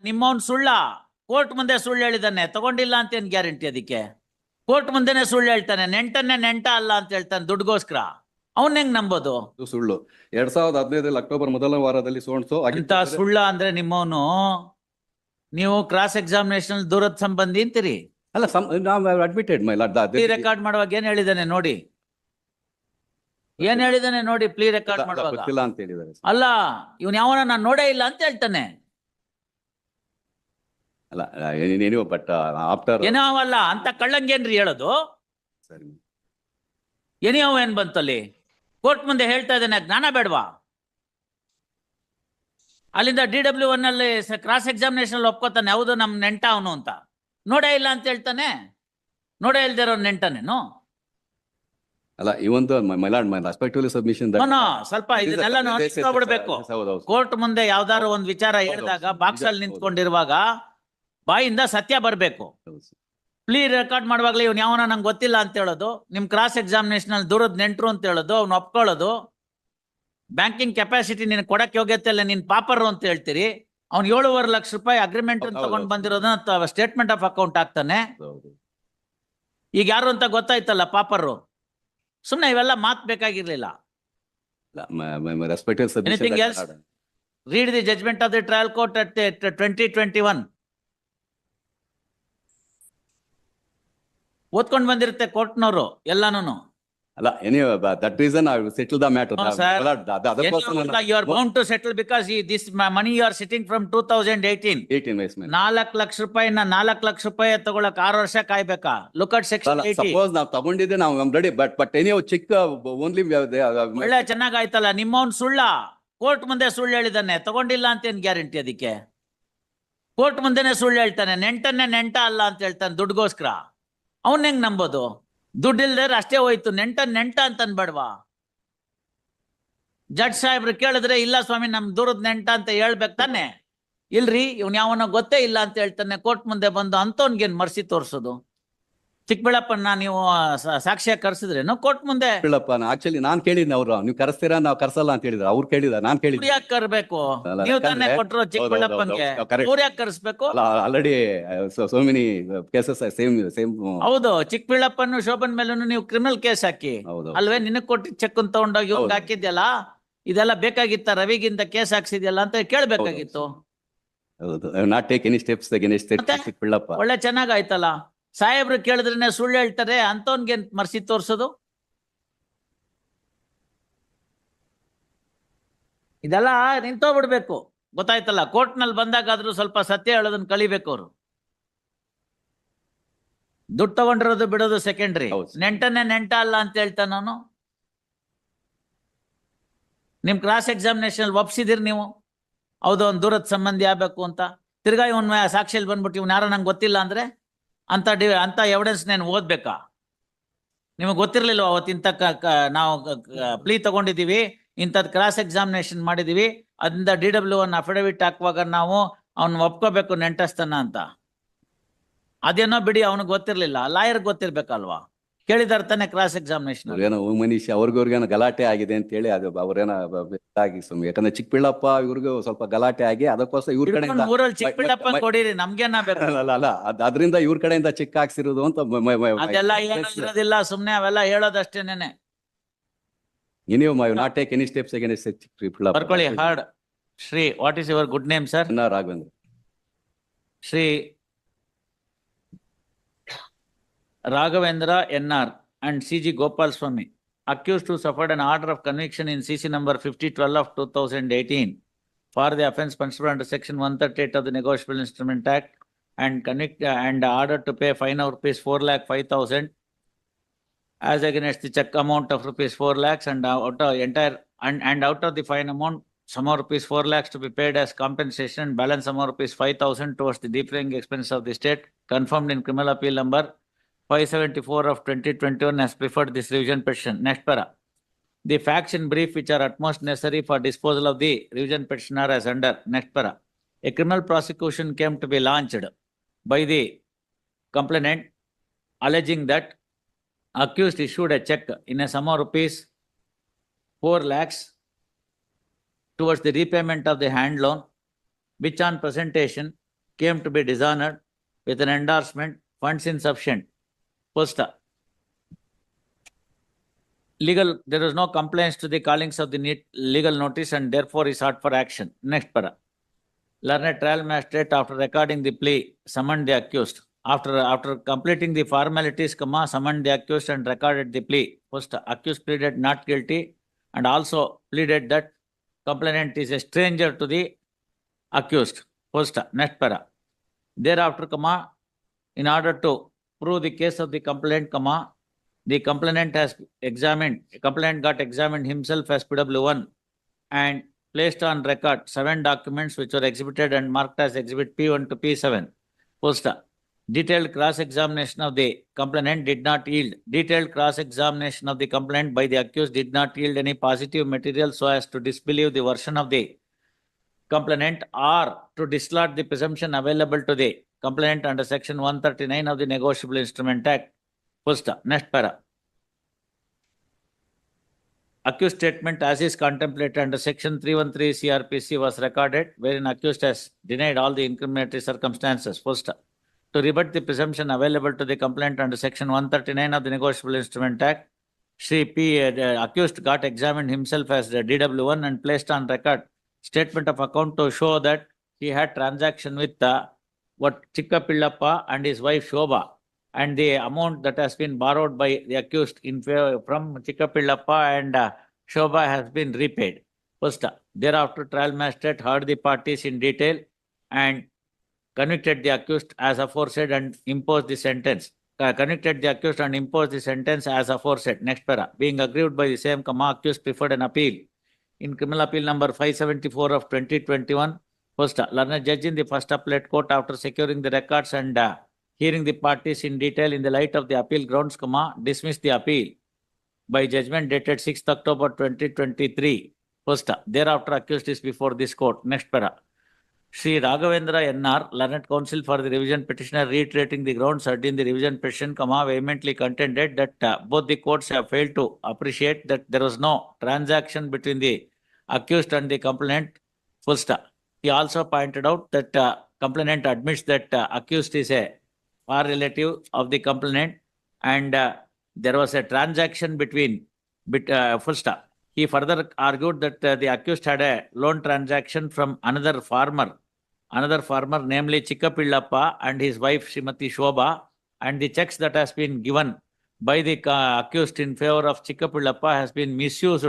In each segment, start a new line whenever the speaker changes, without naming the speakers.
ನಿಮ್ಮವನ್ ಸುಳ್ಳ ಕೋರ್ಟ್ ಮುಂದೆ ಸುಳ್ಳು ಹೇಳಿದಾನೆ, ತಗೊಂಡಿಲ್ಲ ಅಂತ ಏನ್ ಗ್ಯಾರಂಟಿ ಅದಕ್ಕೆ? ಕೋರ್ಟ್ ಮುಂದೆನೆ ಸುಳ್ಳು ಹೇಳ್ತಾನೆ, ನೆಂಟನ್ನೇ ನೆಂಟ ಅಲ್ಲ ಅಂತ ಹೇಳ್ತಾನೆ ದುಡ್ಗೋಸ್ಕರ. ಅವನ್ ಹೆಂಗ್ ನಂಬೋದು?
ಸುಳ್ಳು. 2015 ಅಕ್ಟೋಬರ್ ಮೊದಲ ವಾರದಲ್ಲಿ ಸೋಣ್ಸೋ
ಅಂತ ಸುಳ್ಳ ಅಂದ್ರೆ ನಿಮ್ಮವನು, ನೀವು ಕ್ರಾಸ್ ಎಕ್ಸಾಮಿನೇಷನ್ ದೂರದ ಸಂಬಂಧಿ ಅಂತೀರಿ.
ಅಲ್ಲ, admitted my lord.
Plea record ಮಾಡುವಾಗ ಏನ್ ಹೇಳಿದಾನೆ ನೋಡಿ, ಏನ್ ಹೇಳಿದಾನೆ ನೋಡಿ ಪ್ಲೀ ರೆಕಾರ್ಡ್ ಮಾಡುವಾಗ.
ಗೊತ್ತಿಲ್ಲ ಅಂತ ಹೇಳಿದ್ದಾರೆ.
ಅಲ್ಲ, ಇವನ್ ಯಾವನ ನಾನು ನೋಡೇ ಇಲ್ಲ ಅಂತ ಹೇಳ್ತಾನೆ.
ಅಲ್ಲ ಏನೇನೋ, ಬಟ್ ಆಫ್ಟರ್
ಏನೋ ಅಲ್ಲ ಅಂತ ಕಳ್ಳಂಗೇನ್ರಿ ಹೇಳೋದು?
ಸರಿ,
ಏನೋ ಏನ್ ಬಂತಲ್ಲಿ? ಕೋರ್ಟ್ ಮುಂದೆ ಹೇಳ್ತಾ ಇದ್ದಾನೆ, ಜ್ಞಾನ ಬೇಡವಾ? ಅಲ್ಲಿಂದ DW1 ಅಲ್ಲಿ ಕ್ರಾಸ್ ಎಕ್ಸಾಮಿನೇಷನ್ ಒಪ್ಕೋತಾನೆ, ಹೌದು ನಮ್ ನೆಂಟ ಅವನು ಅಂತ. ನೋಡೇ ಇಲ್ಲ ಅಂತ ಹೇಳ್ತಾನೆ. ನೋಡೇ ಇಲ್ದಿರೋ ನೆಂಟನೇನು?
ಅಲ್ಲ, ಇವೊಂದು ರೆಸ್ಪೆಕ್ಟಿವ್ಲಿ ಸಬ್ಮಿಷನ್
ಸ್ವಲ್ಪ ಇದನ್ನೆಲ್ಲ ಬಿಡ್ಬೇಕು. ಕೋರ್ಟ್ ಮುಂದೆ ಯಾವ್ದಾದ್ರು ಒಂದ್ ವಿಚಾರ ಹೇಳಿದಾಗ ಬಾಕ್ಸ್ ಅಲ್ಲಿ ನಿಂತ್ಕೊಂಡಿರುವಾಗ ಬಾಯಿಂದ ಸತ್ಯ ಬರ್ಬೇಕು. ಪ್ಲೀ ರೆಕಾರ್ಡ್ ಮಾಡುವಾಗ್ಲೇ ಇವ್ನು ಯಾವನ ನಂಗೆ ಗೊತ್ತಿಲ್ಲ ಅಂತ ಹೇಳೋದು, ನಿಮ್ ಕ್ರಾಸ್ ಎಕ್ಸಾಮಿನೇಷನ್ ಅಲ್ಲಿ ದೂರದ ನೆಂಟ್ರು ಅಂತ ಹೇಳೋದು, ಅವ್ನು ಒಪ್ಕೊಳ್ಳೋದು, ಬ್ಯಾಂಕಿಂಗ್ ಕೆಪಾಸಿಟಿ ನಿನ್ ಕೊಡಕ್ಕೆ ಯೋಗ್ಯತೆ ಇಲ್ಲ, ನೀನ್ ಪಾಪರ್ ಅಂತ ಹೇಳ್ತೀರಿ. ಅವ್ನು 7.5 ಲಕ್ಷ ರೂಪಾಯಿ ಅಗ್ರಿಮೆಂಟ್ ತಗೊಂಡ್ ಬಂದಿರೋದನ್ನ ಸ್ಟೇಟ್ಮೆಂಟ್ ಆಫ್ ಅಕೌಂಟ್ ಹಾಕ್ತಾನೆ. ಈಗ ಯಾರು ಅಂತ ಗೊತ್ತಾಯ್ತಲ್ಲ ಪಾಪರು. ಸುಮ್ನೆ ಇವೆಲ್ಲ ಮಾತ್ ಬೇಕಾಗಿರ್ಲಿಲ್ಲ. Anything else? Read the judgment of the trial court at 2021. ಓದ್ಕೊಂಡ್ ಬಂದಿರುತ್ತೆ ಕೋರ್ಟ್ನವರು ಎಲ್ಲಾನು.
ಅಲ್ಲ, that reason I will settle the matter.
No, sir. You are bound to settle because this money you are sitting from 2018.
18
4 lakh ರೂಪಾಯಿನ 4 ಲಕ್ಷ ರೂಪಾಯಿ ತಗೊಳಕ್ 6 ವರ್ಷ ಕಾಯ್ಬೇಕಾ? Look at section 80.
Suppose ನಾವು ತಗೊಂಡಿದ್ದೆ, ನಾವು ರೆಡಿ, ಬಟ್ ಏನೋ ಚಿಕ್ಕ ಓನ್ಲಿ
ಒಳ್ಳೆ ಚೆನ್ನಾಗಾಯ್ತಲ್ಲ. ನಿಮ್ಮವನ್ ಸುಳ್ಳ ಕೋರ್ಟ್ ಮುಂದೆ ಸುಳ್ಳು ಹೇಳಿದಾನೆ, ತಗೊಂಡಿಲ್ಲ ಅಂತ ಏನ್ ಗ್ಯಾರಂಟಿ ಅದಕ್ಕೆ? ಕೋರ್ಟ್ ಮುಂದೆನೆ ಸುಳ್ಳು ಹೇಳ್ತಾನೆ, ನೆಂಟನ್ನೇ ನೆಂಟ ಅಲ್ಲ ಅಂತ ಹೇಳ್ತಾನೆ ದುಡ್ಗೋಸ್ಕರ. ಅವನ್ ಹೆಂಗ್ ನಂಬೋದು? ದುಡ್ಡಿಲ್ದೇರ ಅಷ್ಟೇ ಹೋಯ್ತು, ನೆಂಟ ಅಂತ ಅನ್ಬೇಡ್ವಾ? ಜಡ್ಜ್ ಸಾಹೇಬ್ರು ಕೇಳಿದ್ರೆ ಇಲ್ಲ ಸ್ವಾಮಿ ನಮ್ ದೂರದ ನೆಂಟ ಅಂತ ಹೇಳ್ಬೇಕು ತಾನೆ. ಇಲ್ರಿ, ಇವ್ನ್ ಯಾವನ ಗೊತ್ತೇ ಇಲ್ಲ ಅಂತ ಹೇಳ್ತಾನೆ, ಕೋರ್ಟ್ ಮುಂದೆ ಬಂದು ಅಂತವನ್ಗೇನ್ ಮರ್ಸಿ ತೋರ್ಸೋದು? ಚಿಕ್ಕಬಳ್ಳಪ್ಪನ ನೀವು ಸಾಕ್ಷ್ಯ ಕರ್ಸಿದ್ರೇನು ಕೋರ್ಟ್ ಮುಂದೆ?
ಆಕ್ಚುಲಿ ನಾನ್ ಕೇಳಿದ್ನ, ಅವ್ರು ನೀವು ಕರೆಸ್ತೀರಾ ನಾವು ಕರ್ಸಲ್ಲ ಅಂತ ಹೇಳಿದ್ರು. ಅವ್ರು ಕೇಳಿದ, ನಾನ್ ಕೇಳಿದ್
ಯಾಕೆ ಕರ್ಬೇಕು? ನೀವು ತಾನೇ ಕೊಟ್ರು ಚಿಕ್ಕಬಳ್ಳಪ್ಪನ್ಗೆ, ಅವ್ರು ಯಾಕೆ ಕರ್ಸ್ಬೇಕು?
Already so many cases same.
ಹೌದು, ಚಿಕ್ಕಬಳ್ಳಪ್ಪನು ಶೋಭನ್ ಮೇಲೂ ನೀವು ಕ್ರಿಮಿನಲ್ ಕೇಸ್ ಹಾಕಿ ಅಲ್ವೇ? ನಿನಗ್ ಕೊಟ್ಟು ಚೆಕ್ ತಗೊಂಡೋಗಿ ಇವ್ರಿಗೆ ಹಾಕಿದ್ಯಲ್ಲ, ಇದೆಲ್ಲ ಬೇಕಾಗಿತ್ತ? ರವಿಗಿಂತ ಕೇಸ್ ಹಾಕ್ಸಿದ್ಯಲ್ಲ ಅಂತ ಕೇಳ್ಬೇಕಾಗಿತ್ತು.
Not take any steps against Chikkaballappa.
ಒಳ್ಳೆ ಚೆನ್ನಾಗಾಯ್ತಲ್ಲ. ಸಾಹೇಬ್ರು ಕೇಳಿದ್ರೇನೆ ಸುಳ್ಳು ಹೇಳ್ತಾರೆ, ಅಂತವನ್ಗೆ ಮರ್ಸಿ ತೋರ್ಸೋದು? ಇದೆಲ್ಲ ನಿಂತೋಗ್ಬಿಡ್ಬೇಕು. ಗೊತ್ತಾಯ್ತಲ್ಲ, ಕೋರ್ಟ್ ನಲ್ಲಿ ಬಂದಾಗಾದ್ರೂ ಸ್ವಲ್ಪ ಸತ್ಯ ಹೇಳೋದನ್ನ ಕಲಿಬೇಕು ಅವರು. ದುಡ್ಡು ತಗೊಂಡಿರೋದು ಬಿಡೋದು ಸೆಕೆಂಡ್ರಿ, ನೆಂಟನ್ನೇ ನೆಂಟ ಅಲ್ಲ ಅಂತ ಹೇಳ್ತಾನ ನಾನು. ನಿಮ್ ಕ್ರಾಸ್ ಎಕ್ಸಾಮಿನೇಷನ್ ಒಪ್ಸಿದಿರಿ ನೀವು, ಹೌದು ಅವ್ನು ದೂರದ ಸಂಬಂಧಿ ಆಗ್ಬೇಕು ಅಂತ. ತಿರ್ಗಾ ಇವನ್ ಸಾಕ್ಷಿಯಲ್ಲಿ ಬಂದ್ಬಿಟ್ಟು ಇವ್ನು ಯಾರೋ ನಂಗೆ ಗೊತ್ತಿಲ್ಲ ಅಂದ್ರೆ ಅಂತ ಎವಿಡೆನ್ಸ್ ನೇನು ಓದ್ಬೇಕಾ? ನಿಮಗೆ ಗೊತ್ತಿರ್ಲಿಲ್ವ ಅವತ್ತಿಂತ ನಾವು ಪ್ಲೀ ತಗೊಂಡಿದೀವಿ, ಇಂಥದ್ ಕ್ರಾಸ್ ಎಕ್ಸಾಮಿನೇಷನ್ ಮಾಡಿದೀವಿ, ಅದರಿಂದ DW1 ಅಫಿಡವಿಟ್ ಹಾಕುವಾಗ ನಾವು ಅವ್ನ ಒಪ್ಕೋಬೇಕು ನೆಂಟಸ್ತನ ಅಂತ. ಅದೇನೋ ಬಿಡಿ, ಅವನಿಗೆ ಗೊತ್ತಿರ್ಲಿಲ್ಲ, ಲಾಯರ್ ಗೊತ್ತಿರ್ಬೇಕಲ್ವಾ? ಕೇಳಿದಾರೆ ತಾನೆ ಕ್ರಾಸ್ ಎಕ್ಸಾಮಿನೇಷನ್.
ಏನೋ ಮನುಷ್ಯ ಅವ್ರಿಗೇನೋ ಗಲಾಟೆ ಆಗಿದೆ ಅಂತ ಹೇಳಿ ಅದು ಅವ್ರೇನೋ ಆಗಿ ಸುಮ್ಮನೆ. ಯಾಕಂದ್ರೆ ಚಿಕ್ಕಬಳ್ಳಪ್ಪ ಇವ್ರಿಗೂ ಸ್ವಲ್ಪ ಗಲಾಟೆ ಆಗಿ ಅದಕ್ಕೋಸ್ಕರ ಇವ್ರ ಕಡೆಯಿಂದ
ಊರಲ್ಲಿ ಚಿಕ್ಕಬಳ್ಳಪ್ಪ ಕೊಡಿರಿ, ನಮ್ಗೇನ ಬೇಕು?
ಅಲ್ಲ, ಅದರಿಂದ ಇವ್ರ ಕಡೆಯಿಂದ ಚಿಕ್ಕ ಹಾಕ್ಸಿರೋದು ಅಂತ.
ಅದೆಲ್ಲ ಇರೋದಿಲ್ಲ, ಸುಮ್ನೆ ಅವೆಲ್ಲ ಹೇಳೋದಷ್ಟೇನೆ.
ನೀವು not take any steps against Chikkaballapur.
ಬರ್ಕೊಳ್ಳಿ. ಹಾರ್ಡ್ Shri, what is your good name sir?
Raghavendra.
Shri Raghavendra NR and CG Gopal Swami, accused who suffered an order of conviction in CC number 5012 of 2018 for the offence punishable under section 138 of the Negotiable Instrument Act and ordered to pay fine of rupees 4,05,000 as against the check amount of rupees 4 lakhs and out of the fine amount, sum of rupees 4 lakhs to be paid as compensation, balance sum of rupees 5,000 towards the defraying expense of the state, confirmed in criminal appeal number 574 of 2021 has preferred this revision petition. Next para. The facts in brief which are utmost necessary for disposal of the revision petitioner as under. Next para. A criminal prosecution came to be launched by the complainant alleging that accused issued a check in a sum of rupees 4 lakhs towards the repayment of the hand loan, which on presentation came to be dishonored with an endorsement, funds insufficient. First, there was no compliance to the callings of the legal notice and therefore he sought for action. Next para. Learned trial magistrate, after recording the plea, summoned the accused. After completing the formalities, summoned the accused and recorded the plea. First, accused pleaded not guilty and also pleaded that complainant is a stranger to the accused. First, next para. Thereafter, in order to prove the case of the complainant, the complainant got examined himself as PW1 and placed on record 7 documents which were exhibited and marked as exhibit P1 to P7. First, detailed cross-examination of the complainant did not yield. Detailed cross-examination of the complainant by the accused did not yield any positive material so as to disbelieve the version of the complainant or to dislodge the presumption available to the complainant under section 139 of the Negotiable Instrument Act. First, next para. Accused statement as is contemplated under section 313 CRPC was recorded, wherein accused has denied all the incriminatory circumstances. First, to rebut the presumption available to the complainant under section 139 of the Negotiable Instrument Act, the accused got examined himself as the DW1 and placed on record statement of account to show that he had transaction with Chikka Pillappa and his wife Shobha, and the amount that has been borrowed by the accused from Chikka Pillappa and Shobha has been repaid. First, thereafter, trial magistrate heard the parties in detail and convicted the accused as aforesaid and imposed the sentence. Convicted the accused and imposed the sentence as aforesaid. Next para. Being aggrieved by the same, accused preferred an appeal. In criminal appeal number 574 of 2021, first, learned judge in the first appellate court, after securing the records and hearing the parties in detail in the light of the appeal grounds, dismissed the appeal by judgment dated 6th October 2023. First, thereafter accused is before this court. Next para. Shri Raghavendra NR, learned counsel for the revision petitioner, reiterating the grounds urged in the revision petition, vehemently contended that both the courts have failed to appreciate that there was no transaction between the accused and the complainant. Full stop. He also pointed out that complainant admits that accused is a far relative of the complainant and there was a transaction between full stop. He further argued that the accused had a loan transaction from another farmer, namely Chikka Pillappa and his wife Srimati Shobha, and the checks that has been given by the accused in favor of Chikka Pillappa has been misused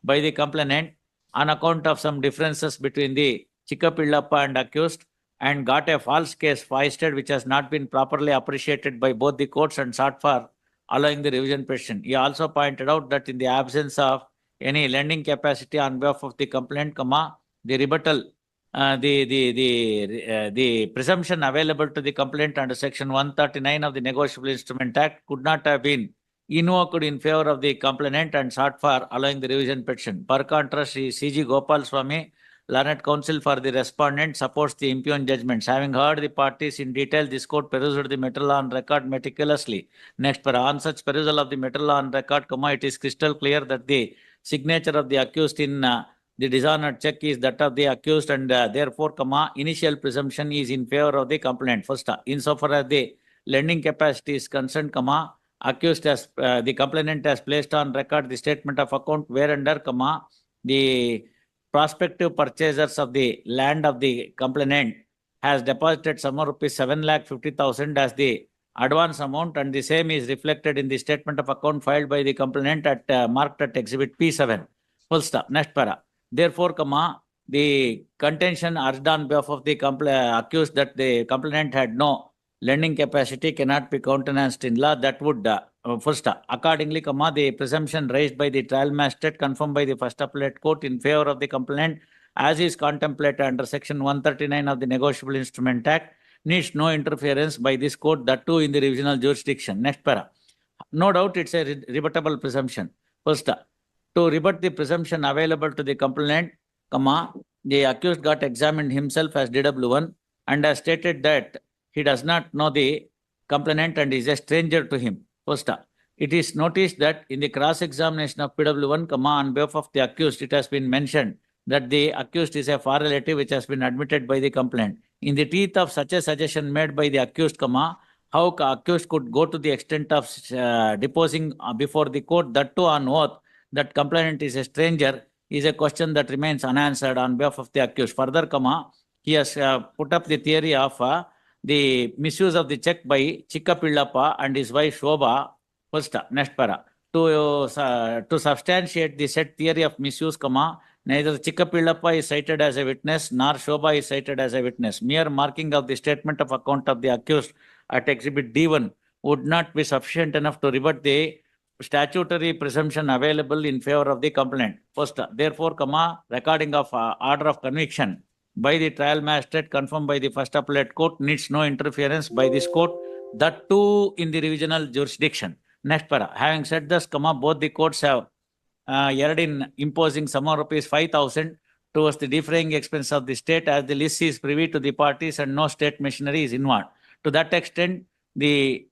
by the complainant on account of some differences between the Chikka Pillappa and accused, and got a false case foisted which has not been properly appreciated by both the courts and sought for allowing the revision petition. He also pointed out that in the absence of any lending capacity on behalf of the complainant, the rebuttal, the presumption available to the complainant under section 139 of the Negotiable Instrument Act could not have been invoked in favor of the complainant and sought for allowing the revision petition. Per contrast, C.G. Gopal Swami, learned counsel for the respondent, supports the impugned judgments. Having heard the parties in detail, this court perused the material on record meticulously. Next, on such perusal of the material on record, it is crystal clear that the signature of the accused in the dishonored check is that of the accused, and therefore, initial presumption is in favor of the complainant. First, insofar as the lending capacity is concerned, accused has the complainant has placed on record the statement of account whereunder, the prospective purchasers of the land of the complainant has deposited some rupees 7,50,000 as the advance amount, and the same is reflected in the statement of account filed by the complainant at marked at exhibit P7. Full stop. Next para. Therefore, the contention urged on behalf of the accused that the complainant had no lending capacity cannot be countenanced in law. That would full stop. Accordingly, the presumption raised by the trial magistrate confirmed by the first appellate court in favor of the complainant as is contemplated under section 139 of the Negotiable Instrument Act needs no interference by this court, that too in the revisional jurisdiction. Next para. No doubt it's a rebuttable presumption. First, to rebut the presumption available to the complainant, the accused got examined himself as DW1 and has stated that he does not know the complainant and is a stranger to him. First, it is noticed that in the cross-examination of PW1, on behalf of the accused, it has been mentioned that the accused is a far relative which has been admitted by the complainant. In the teeth of such a suggestion made by the accused, how accused could go to the extent of deposing before the court, that too on oath, that complainant is a stranger, is a question that remains unanswered on behalf of the accused. Further, he has put up the theory of the misuse of the check by Chikkapillappa and his wife Shobha. First, next para. To substantiate the said theory of misuse, neither Chikkapillappa is cited as a witness nor Shobha is cited as a witness. Mere marking of the statement of account of the accused at Exhibit D1 would not be sufficient enough to rebut the statutory presumption available in favor of the complainant. First, therefore, recording of order of conviction by the trial magistrate confirmed by the first appellate court needs no interference by this court, that too in the revisional jurisdiction. Next para. Having said this, both the courts have erred in imposing sum of rupees 5,000 towards the defraying expense of the state, as the list is privy to the parties and no state machinery is involved. To that extent, the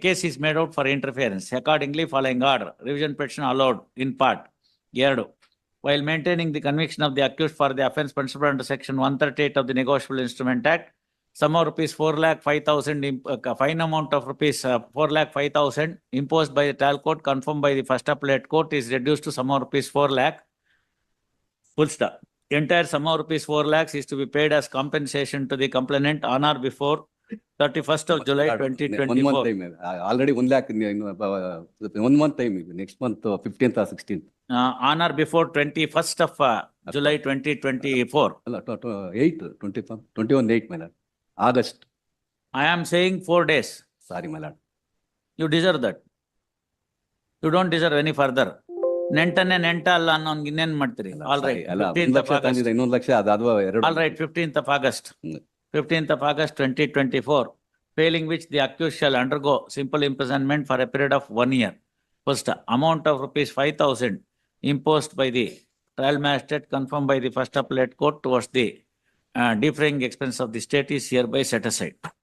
case is made out for interference. Accordingly, following order, revision petition allowed in part. Eradu. While maintaining the conviction of the accused for the offence punishable under section 138 of the Negotiable Instrument Act, sum of rupees 4,05,000, fine amount of rupees 4,05,000 imposed by the trial court confirmed by the first appellate court is reduced to sum of rupees 4 lakh. Full stop. Entire sum of rupees 4 lakhs is to be paid as compensation to the complainant on or before 31st of July 2024.
1 month time. Already 1 lakh, 1 month time. Next month, 15th or 16th.
On or before 21st of July 2024.
8th, 21st, my lord. August.
I am saying 4 days.
Sorry, my lord.
You deserve that. You don't deserve any further. Nentane nenta alla annೋನ್ಗೆ ಇನ್ನೇನ್ ಮಾಡ್ತೀರಿ? All right. 15th of August.
ಇನ್ನೊಂದು ಲಕ್ಷ ಅದು
All right. 15th of August. 15th of August 2024. Failing which the accused shall undergo simple imprisonment for a period of 1 year. First, amount of rupees 5,000 imposed by the trial magistrate confirmed by the first appellate court towards the defraying expense of the state is hereby set aside.